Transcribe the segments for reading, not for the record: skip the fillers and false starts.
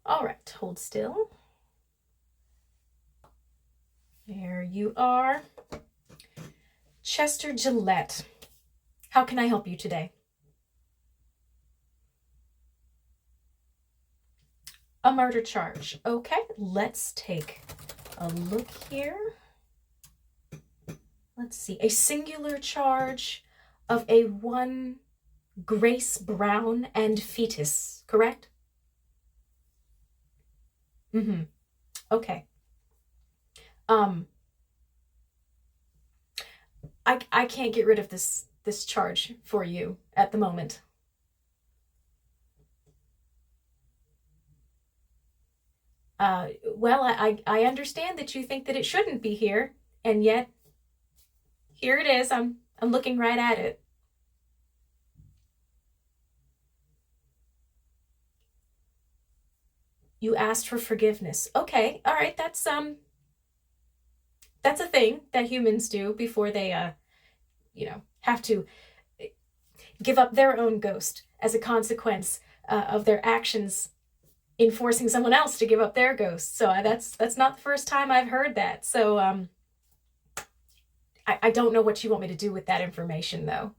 All right, hold still. There you are. Chester Gillette, how can I help you today? A murder charge. Okay, let's take a look here. Let's see. A singular charge of a one Grace Brown and fetus, correct? Mm-hmm. Okay. Um, I can't get rid of this charge for you at the moment. Well, I understand that you think that it shouldn't be here, and yet here it is. I'm looking right at it. You asked for forgiveness. Okay, all right, that's a thing that humans do before they have to give up their own ghost as a consequence of their actions in forcing someone else to give up their ghost. So that's not the first time I've heard that. So I don't know what you want me to do with that information, though.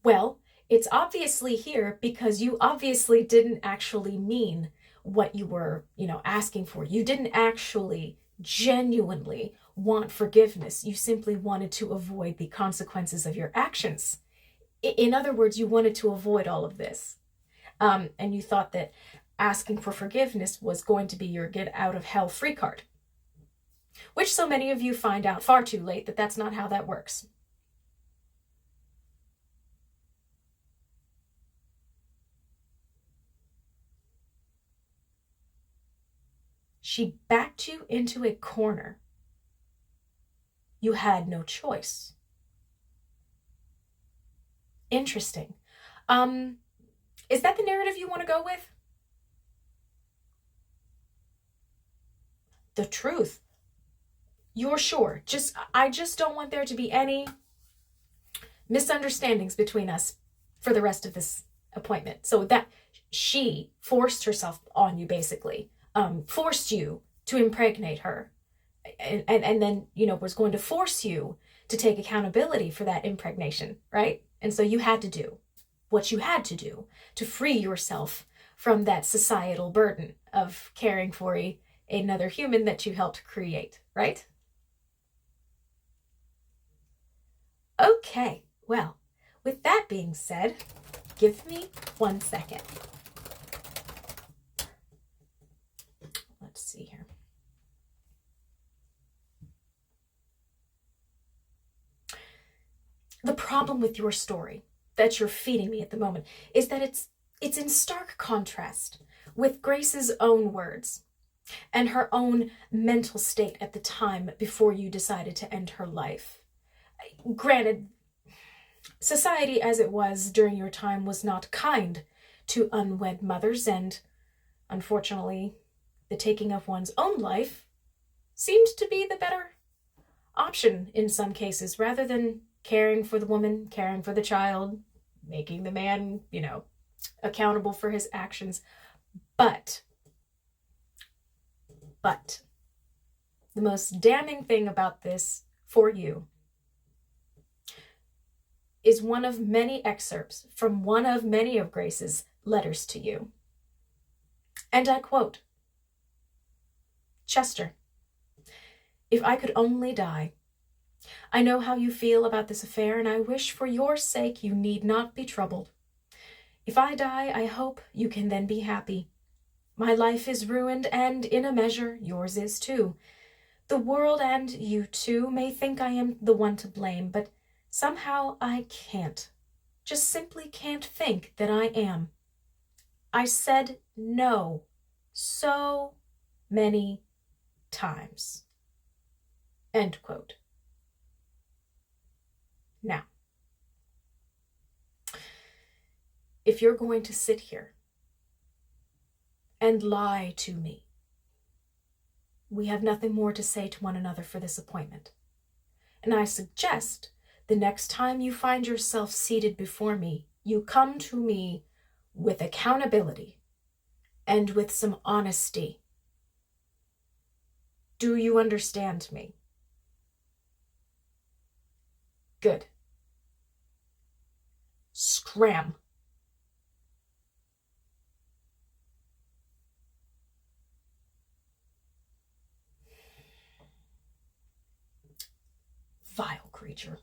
Well, it's obviously here because you obviously didn't actually mean what you were, asking for. You didn't actually genuinely want forgiveness. You simply wanted to avoid the consequences of your actions. In other words, you wanted to avoid all of this. And you thought that asking for forgiveness was going to be your get out of hell free card, which so many of you find out far too late that that's not how that works. She backed you into a corner. You had no choice. Interesting. Um, is that the narrative you want to go with? The truth. You're sure. I just don't want there to be any misunderstandings between us for the rest of this appointment. So that she forced herself on you, basically, forced you to impregnate her, and then was going to force you to take accountability for that impregnation, right? And so you had to do what you had to do to free yourself from that societal burden of caring for another human that you helped create, right? Okay, well, with that being said, give me 1 second. Let's see here. The problem with your story that you're feeding me at the moment is that it's in stark contrast with Grace's own words and her own mental state at the time before you decided to end her life. Granted, society as it was during your time was not kind to unwed mothers, and unfortunately, the taking of one's own life seemed to be the better option in some cases, rather than caring for the woman, caring for the child, making the man, accountable for his actions. But the most damning thing about this for you is one of many excerpts from one of many of Grace's letters to you. And I quote, "Chester, if I could only die. I know how you feel about this affair, and I wish for your sake you need not be troubled. If I die, I hope you can then be happy. My life is ruined, and in a measure, yours is too. The world and you too may think I am the one to blame, but somehow I can't. Just simply can't think that I am. I said no so many times." End quote. Now, if you're going to sit here and lie to me, we have nothing more to say to one another for this appointment. And I suggest The next time you find yourself seated before me, you come to me with accountability and with some honesty. Do you understand me? Good. Scram. Vile creature.